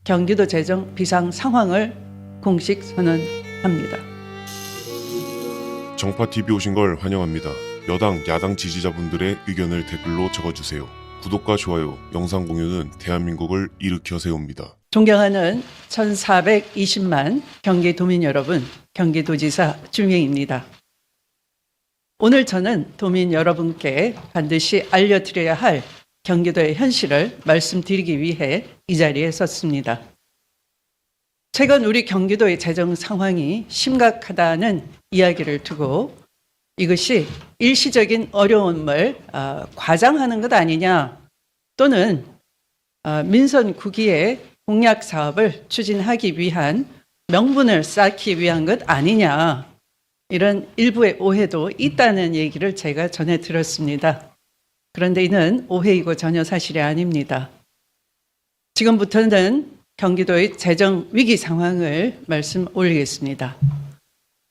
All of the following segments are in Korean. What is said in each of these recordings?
경기도 재정 비상 상황을 공식 선언합니다. 정파TV 오신 걸 환영합니다. 여당, 야당 지지자분들의 의견을 댓글로 적어주세요. 구독과 좋아요, 영상 공유는 대한민국을 일으켜 세웁니다. 존경하는 1420만 경기도민 여러분, 경기도지사 주명입니다. 오늘 저는 도민 여러분께 반드시 알려드려야 할 경기도의 현실을 말씀드리기 위해 이 자리에 섰습니다. 최근 우리 경기도의 재정 상황이 심각하다는 이야기를 두고 이것이 일시적인 어려움을 과장하는 것 아니냐, 또는 민선 9기의 공약 사업을 추진하기 위한 명분을 쌓기 위한 것 아니냐, 이런 일부의 오해도 있다는 얘기를 제가 전해 들었습니다. 그런데 이는 오해이고 전혀 사실이 아닙니다. 지금부터는 경기도의 재정 위기 상황을 말씀 올리겠습니다.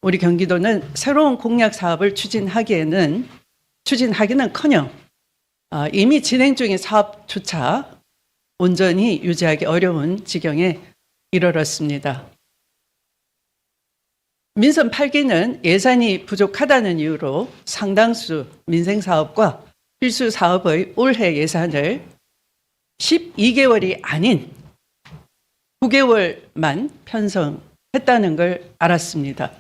우리 경기도는 새로운 공약 사업을 추진하기는커녕 이미 진행 중인 사업조차 온전히 유지하기 어려운 지경에 이르렀습니다. 민선 8기는 예산이 부족하다는 이유로 상당수 민생사업과 필수 사업의 올해 예산을 12개월이 아닌 9개월만 편성했다는 걸 알았습니다.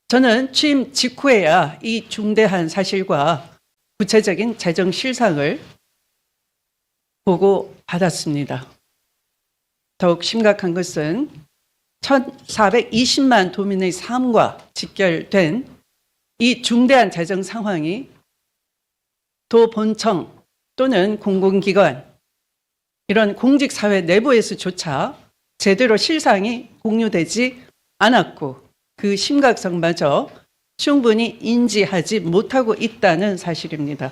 저는 취임 직후에야 이 중대한 사실과 구체적인 재정 실상을 보고받았습니다. 더욱 심각한 것은 1420만 도민의 삶과 직결된 이 중대한 재정 상황이 도본청 또는 공공기관, 이런 공직사회 내부에서조차 제대로 실상이 공유되지 않았고 그 심각성마저 충분히 인지하지 못하고 있다는 사실입니다.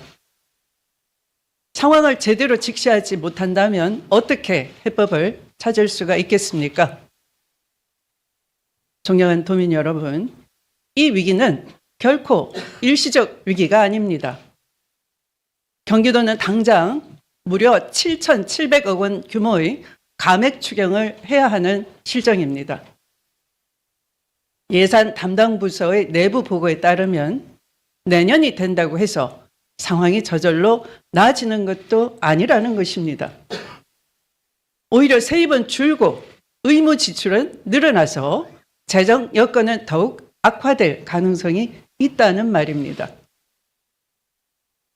상황을 제대로 직시하지 못한다면 어떻게 해법을 찾을 수가 있겠습니까? 존경하는 도민 여러분, 이 위기는 결코 일시적 위기가 아닙니다. 경기도는 당장 무려 7,700억 원 규모의 감액 추경을 해야 하는 실정입니다. 예산 담당 부서의 내부 보고에 따르면 내년이 된다고 해서 상황이 저절로 나아지는 것도 아니라는 것입니다. 오히려 세입은 줄고 의무 지출은 늘어나서 재정 여건은 더욱 악화될 가능성이 있다는 말입니다.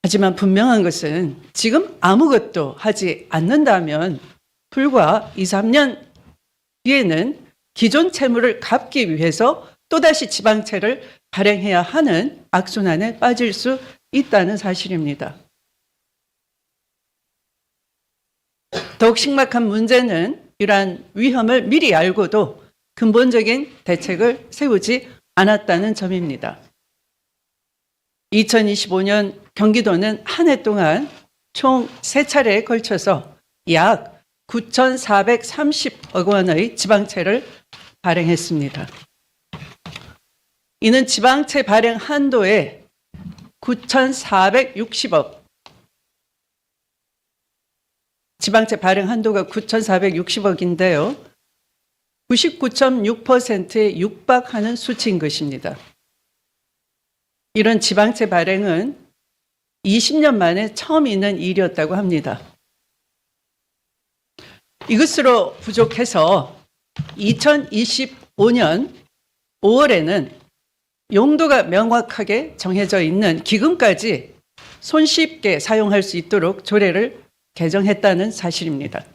하지만 분명한 것은 지금 아무것도 하지 않는다면 불과 2, 3년 뒤에는 기존 채무를 갚기 위해서 또다시 지방채를 발행해야 하는 악순환에 빠질 수 있다는 사실입니다. 더욱 심각한 문제는 이러한 위험을 미리 알고도 근본적인 대책을 세우지 않았다는 점입니다. 2025년 경기도는 한 해 동안 총 3차례에 걸쳐서 약 9,430억 원의 지방채를 발행했습니다. 이는 지방채 발행 한도의 9,460억, 지방채 발행 한도가 9,460억인데요. 99.6%에 육박하는 수치인 것입니다. 이런 지방채 발행은 20년 만에 처음 있는 일이었다고 합니다. 이것으로 부족해서 2025년 5월에는 용도가 명확하게 정해져 있는 기금까지 손쉽게 사용할 수 있도록 조례를 개정했다는 사실입니다.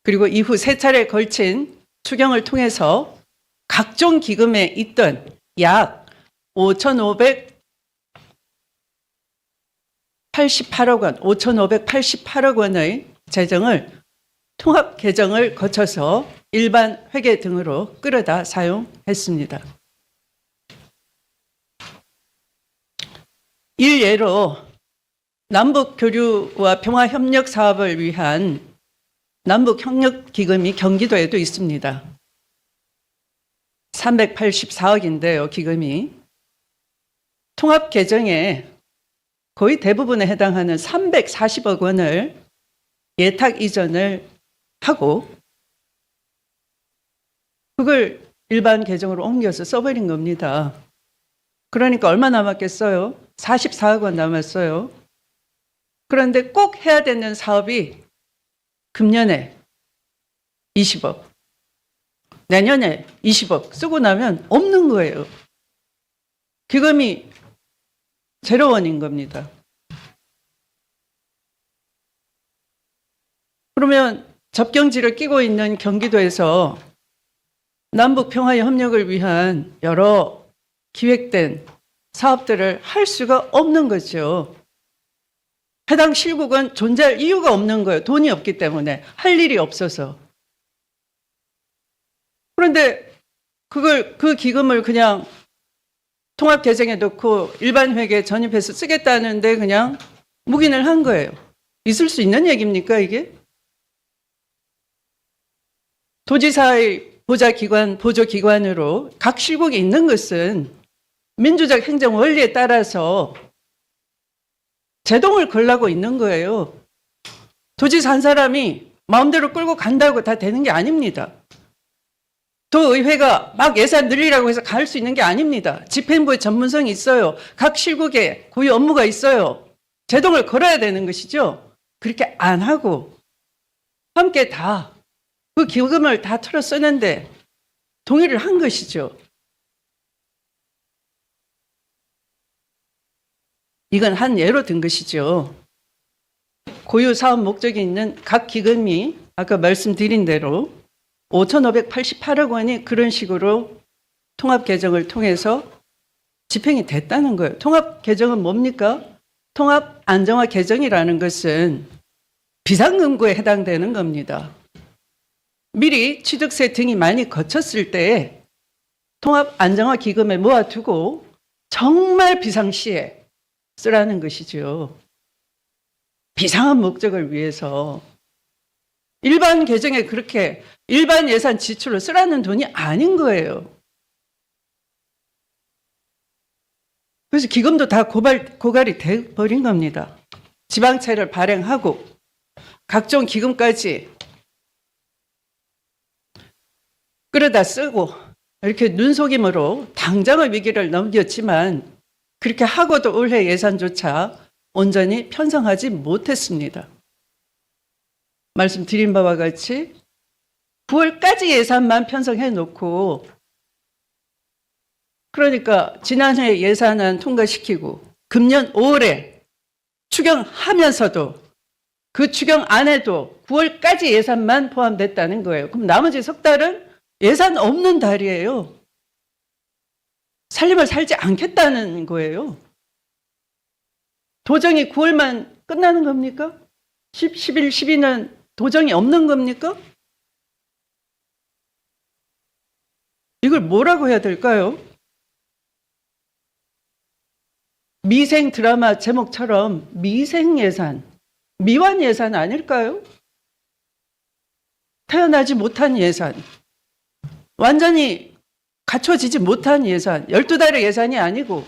그리고 이후 3차례에 걸친 추경을 통해서 각종 기금에 있던 약 5,588억 원의 재정을 통합 개정을 거쳐서 일반 회계 등으로 끌어다 사용했습니다. 일예로 남북 교류와 평화 협력 사업을 위한 남북 협력 기금이 경기도에도 있습니다. 384억인데요, 기금이. 통합 개정에 거의 대부분에 해당하는 340억 원을 예탁 이전을 하고 그걸 일반 계정으로 옮겨서 써버린 겁니다. 그러니까 얼마 남았겠어요? 44억 원 남았어요. 그런데 꼭 해야 되는 사업이 금년에 20억, 내년에 20억 쓰고 나면 없는 거예요. 기금이 제로원인 겁니다. 그러면 접경지를 끼고 있는 경기도에서 남북 평화의 협력을 위한 여러 기획된 사업들을 할 수가 없는 거죠. 해당 실국은 존재할 이유가 없는 거예요. 돈이 없기 때문에. 할 일이 없어서. 그런데 그 기금을 그냥 통합개정에 넣고 일반 회계에 전입해서 쓰겠다는데 그냥 묵인을 한 거예요. 있을 수 있는 얘기입니까, 이게? 도지사의 보조기관으로 각 실국이 있는 것은 민주적 행정 원리에 따라서 제동을 걸라고 있는 거예요. 도지사 한 사람이 마음대로 끌고 간다고 다 되는 게 아닙니다. 도의회가 막 예산 늘리라고 해서 갈 수 있는 게 아닙니다. 집행부의 전문성이 있어요. 각 실국에 고유 업무가 있어요. 제동을 걸어야 되는 것이죠. 그렇게 안 하고 함께 다 그 기금을 다 털어 쓰는데 동의를 한 것이죠. 이건 한 예로 든 것이죠. 고유 사업 목적이 있는 각 기금이 아까 말씀드린 대로 5,588억 원이 그런 식으로 통합 개정을 통해서 집행이 됐다는 거예요. 통합 개정은 뭡니까? 통합 안정화 개정이라는 것은 비상금고에 해당되는 겁니다. 미리 취득세 등이 많이 거쳤을 때 통합 안정화 기금에 모아두고 정말 비상시에 쓰라는 것이죠. 비상한 목적을 위해서. 일반 계정에 그렇게 일반 예산 지출로 쓰라는 돈이 아닌 거예요. 그래서 기금도 다 고갈이 돼버린 겁니다. 지방채를 발행하고 각종 기금까지 끌어다 쓰고 이렇게 눈속임으로 당장의 위기를 넘겼지만 그렇게 하고도 올해 예산조차 온전히 편성하지 못했습니다. 말씀드린 바와 같이 9월까지 예산만 편성해 놓고 그러니까 지난해 예산안 통과시키고 금년 5월에 추경하면서도 그 추경 안에도 9월까지 예산만 포함됐다는 거예요. 그럼 나머지 석 달은 예산 없는 달이에요. 살림을 살지 않겠다는 거예요. 도정이 9월만 끝나는 겁니까? 11, 12는 도정이 없는 겁니까? 이걸 뭐라고 해야 될까요? 미생 드라마 제목처럼 미생 예산, 미완 예산 아닐까요? 태어나지 못한 예산, 완전히 갖춰지지 못한 예산, 12달의 예산이 아니고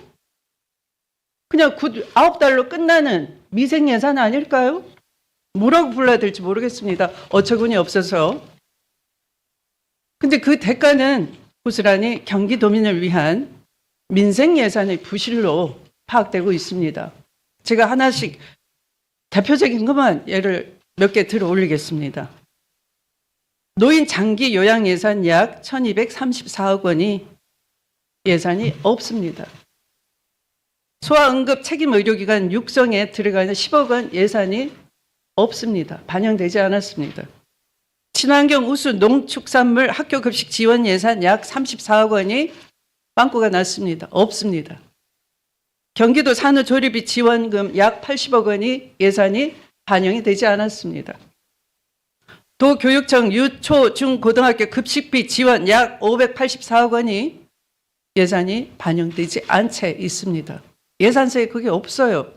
그냥 9달로 끝나는 미생 예산 아닐까요? 뭐라고 불러야 될지 모르겠습니다. 어처구니 없어서. 근데 그 대가는 고스란히 경기도민을 위한 민생 예산의 부실로 파악되고 있습니다. 제가 하나씩 대표적인 것만 예를 몇 개 들어 올리겠습니다. 노인 장기 요양 예산 약 1,234억 원이 예산이 없습니다. 소아응급 책임의료기관 육성에 들어가는 10억 원 예산이 없습니다. 반영되지 않았습니다. 친환경 우수 농축산물 학교급식 지원 예산 약 34억 원이 빵꾸가 났습니다. 없습니다. 경기도 산후조리비 지원금 약 80억 원이 예산이 반영이 되지 않았습니다. 도교육청 유초 중고등학교 급식비 지원 약 584억 원이 예산이 반영되지 않은 채 있습니다. 예산서에 그게 없어요.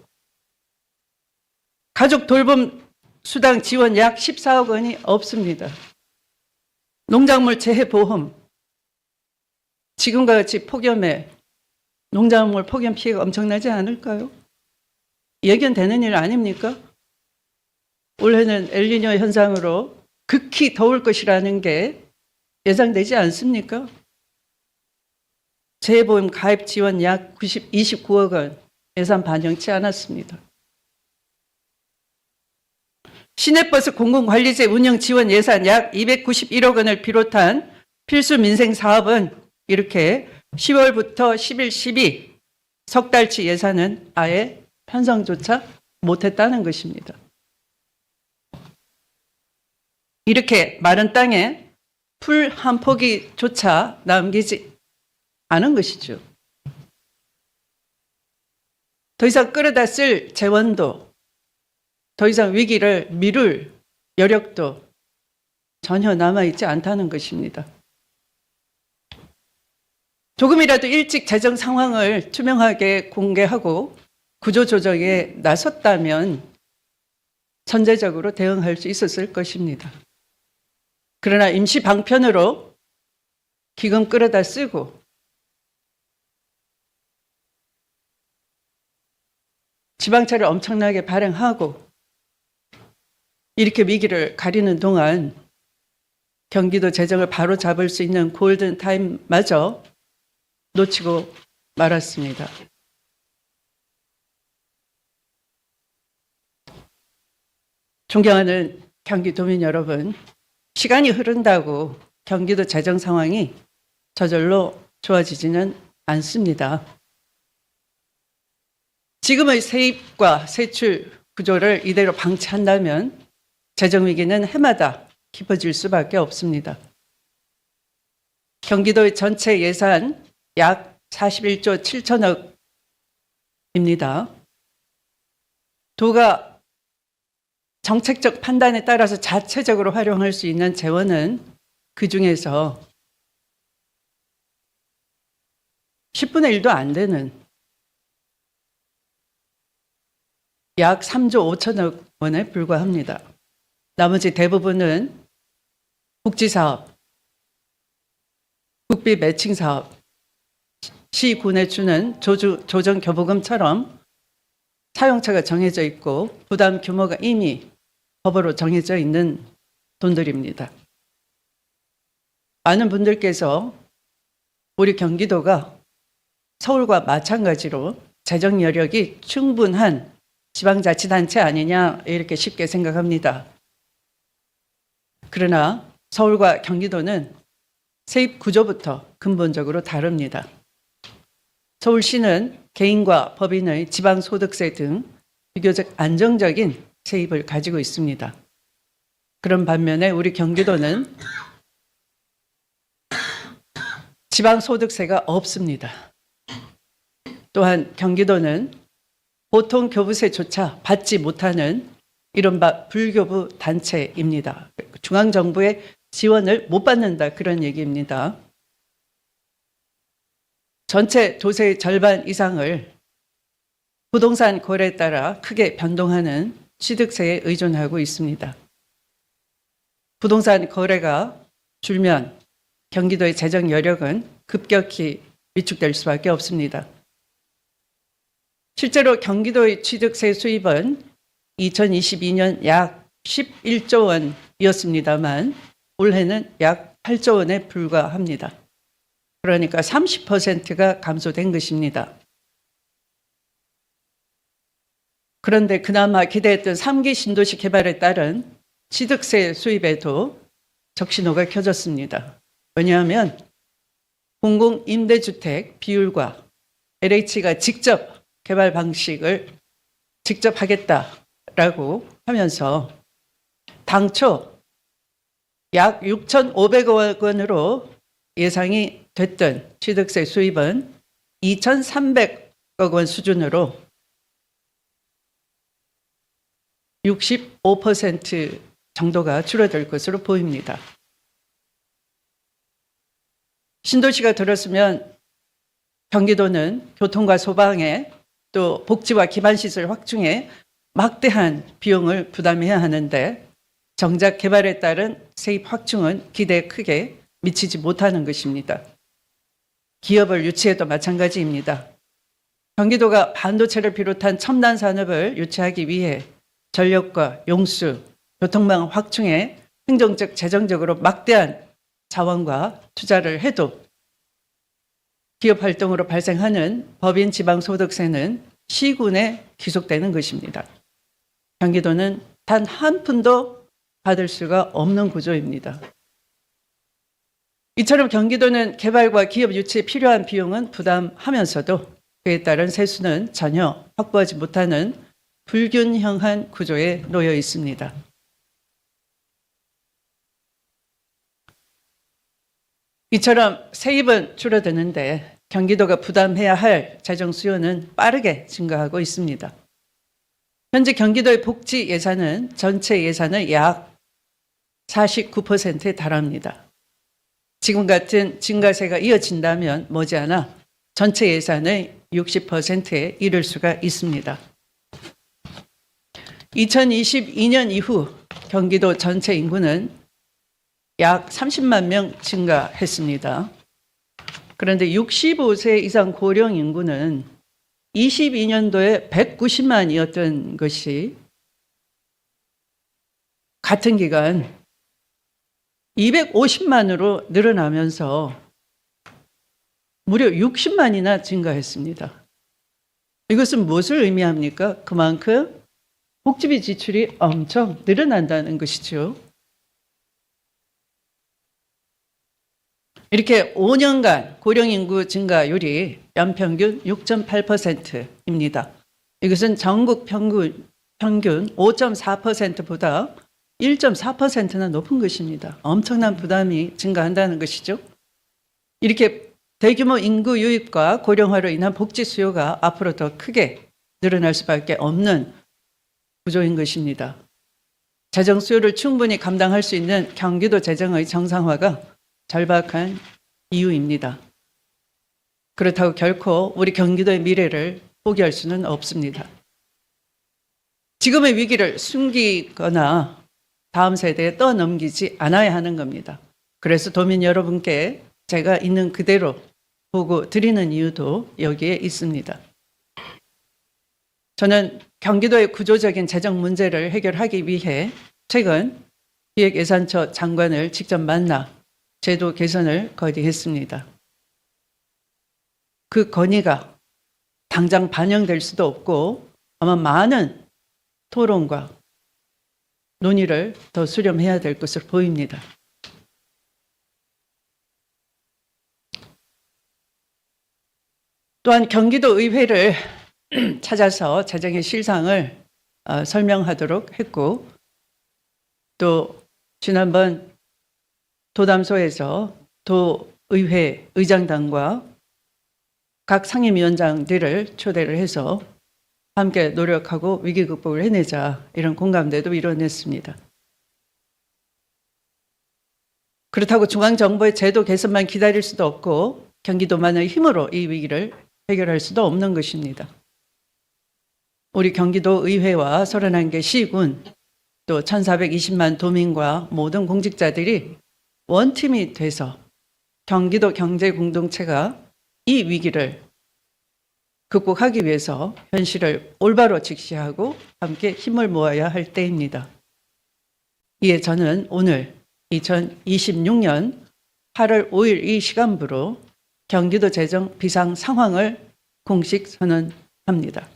가족 돌봄 수당 지원 약 14억 원이 없습니다. 농작물 재해보험, 지금과 같이 폭염에 농작물 폭염 피해가 엄청나지 않을까요? 예견되는 일 아닙니까? 올해는 엘니뇨 현상으로 극히 더울 것이라는 게 예상되지 않습니까? 재보험 가입 지원 약 29억 원 예산 반영치 않았습니다. 시내버스 공공관리제 운영 지원 예산 약 291억 원을 비롯한 필수 민생 사업은 이렇게 10월부터 11, 12 석 달치 예산은 아예 편성조차 못했다는 것입니다. 이렇게 마른 땅에 풀 한 포기조차 남기지 않은 것이죠. 더 이상 끌어다 쓸 재원도, 더 이상 위기를 미룰 여력도 전혀 남아있지 않다는 것입니다. 조금이라도 일찍 재정 상황을 투명하게 공개하고 구조조정에 나섰다면 선제적으로 대응할 수 있었을 것입니다. 그러나 임시 방편으로 기금 끌어다 쓰고 지방채를 엄청나게 발행하고 이렇게 위기를 가리는 동안 경기도 재정을 바로잡을 수 있는 골든타임마저 놓치고 말았습니다. 존경하는 경기도민 여러분, 시간이 흐른다고 경기도 재정 상황이 저절로 좋아지지는 않습니다. 지금의 세입과 세출 구조를 이대로 방치한다면 재정 위기는 해마다 깊어질 수밖에 없습니다. 경기도의 전체 예산 약 41조 7천억입니다. 도가 정책적 판단에 따라서 자체적으로 활용할 수 있는 재원은 그 중에서 10분의 1도 안 되는 약 3조 5천억 원에 불과합니다. 나머지 대부분은 복지사업, 국비 매칭 사업, 시군에 주는 조정 교부금처럼 사용처가 정해져 있고 부담 규모가 이미 법으로 정해져 있는 돈들입니다. 많은 분들께서 우리 경기도가 서울과 마찬가지로 재정 여력이 충분한 지방자치단체 아니냐 이렇게 쉽게 생각합니다. 그러나 서울과 경기도는 세입 구조부터 근본적으로 다릅니다. 서울시는 개인과 법인의 지방소득세 등 비교적 안정적인 세입을 가지고 있습니다. 그런 반면에 우리 경기도는 지방소득세가 없습니다. 또한 경기도는 보통 교부세조차 받지 못하는 이른바 불교부 단체입니다. 중앙정부의 지원을 못 받는다 그런 얘기입니다. 전체 도세의 절반 이상을 부동산 거래에 따라 크게 변동하는 취득세에 의존하고 있습니다. 부동산 거래가 줄면 경기도의 재정 여력은 급격히 위축될 수밖에 없습니다. 실제로 경기도의 취득세 수입은 2022년 약 11조 원이었습니다만 올해는 약 8조 원에 불과합니다. 그러니까 30%가 감소된 것입니다. 그런데 그나마 기대했던 3기 신도시 개발에 따른 취득세 수입에도 적신호가 켜졌습니다. 왜냐하면 공공임대주택 비율과 LH가 직접 개발 방식을 직접 하겠다라고 하면서 당초 약 6,500억 원으로 예상이 됐던 취득세 수입은 2,300억 원 수준으로 65% 정도가 줄어들 것으로 보입니다. 신도시가 들었으면 경기도는 교통과 소방에 또 복지와 기반시설 확충에 막대한 비용을 부담해야 하는데 정작 개발에 따른 세입 확충은 기대에 크게 미치지 못하는 것입니다. 기업을 유치해도 마찬가지입니다. 경기도가 반도체를 비롯한 첨단 산업을 유치하기 위해 전력과 용수, 교통망 확충에 행정적, 재정적으로 막대한 자원과 투자를 해도 기업 활동으로 발생하는 법인 지방소득세는 시군에 귀속되는 것입니다. 경기도는 단 한 푼도 받을 수가 없는 구조입니다. 이처럼 경기도는 개발과 기업 유치에 필요한 비용은 부담하면서도 그에 따른 세수는 전혀 확보하지 못하는 불균형한 구조에 놓여 있습니다. 이처럼 세입은 줄어드는데 경기도가 부담해야 할 재정 수요는 빠르게 증가하고 있습니다. 현재 경기도의 복지 예산은 전체 예산의 약 49%에 달합니다. 지금 같은 증가세가 이어진다면 머지않아 전체 예산의 60%에 이를 수가 있습니다. 2022년 이후 경기도 전체 인구는 약 30만 명 증가했습니다. 그런데 65세 이상 고령 인구는 22년도에 190만이었던 것이 같은 기간 250만으로 늘어나면서 무려 60만이나 증가했습니다. 이것은 무엇을 의미합니까? 그만큼 복지비 지출이 엄청 늘어난다는 것이죠. 이렇게 5년간 고령인구 증가율이 연평균 6.8%입니다. 이것은 전국 평균 5.4%보다 1.4%나 높은 것입니다. 엄청난 부담이 증가한다는 것이죠. 이렇게 대규모 인구 유입과 고령화로 인한 복지 수요가 앞으로 더 크게 늘어날 수밖에 없는 구조인 것입니다. 재정 수요를 충분히 감당할 수 있는 경기도 재정의 정상화가 절박한 이유입니다. 그렇다고 결코 우리 경기도의 미래를 포기할 수는 없습니다. 지금의 위기를 숨기거나 다음 세대에 떠넘기지 않아야 하는 겁니다. 그래서 도민 여러분께 제가 있는 그대로 보고 드리는 이유도 여기에 있습니다. 저는 경기도의 구조적인 재정 문제를 해결하기 위해 최근 기획예산처 장관을 직접 만나 제도 개선을 건의했습니다. 그 건의가 당장 반영될 수도 없고 아마 많은 토론과 논의를 더 수렴해야 될 것으로 보입니다. 또한 경기도 의회를 찾아서 재정의 실상을 설명하도록 했고, 또 지난번 도담소에서 도의회 의장단과 각 상임위원장들을 초대를 해서 함께 노력하고 위기 극복을 해내자, 이런 공감대도 이뤄냈습니다. 그렇다고 중앙정부의 제도 개선만 기다릴 수도 없고 경기도만의 힘으로 이 위기를 해결할 수도 없는 것입니다. 우리 경기도 의회와 31개 시군, 또 1420만 도민과 모든 공직자들이 원팀이 돼서 경기도 경제 공동체가 이 위기를 극복하기 위해서 현실을 올바로 직시하고 함께 힘을 모아야 할 때입니다. 이에 저는 오늘 2026년 8월 5일 이 시간부로 경기도 재정 비상 상황을 공식 선언합니다.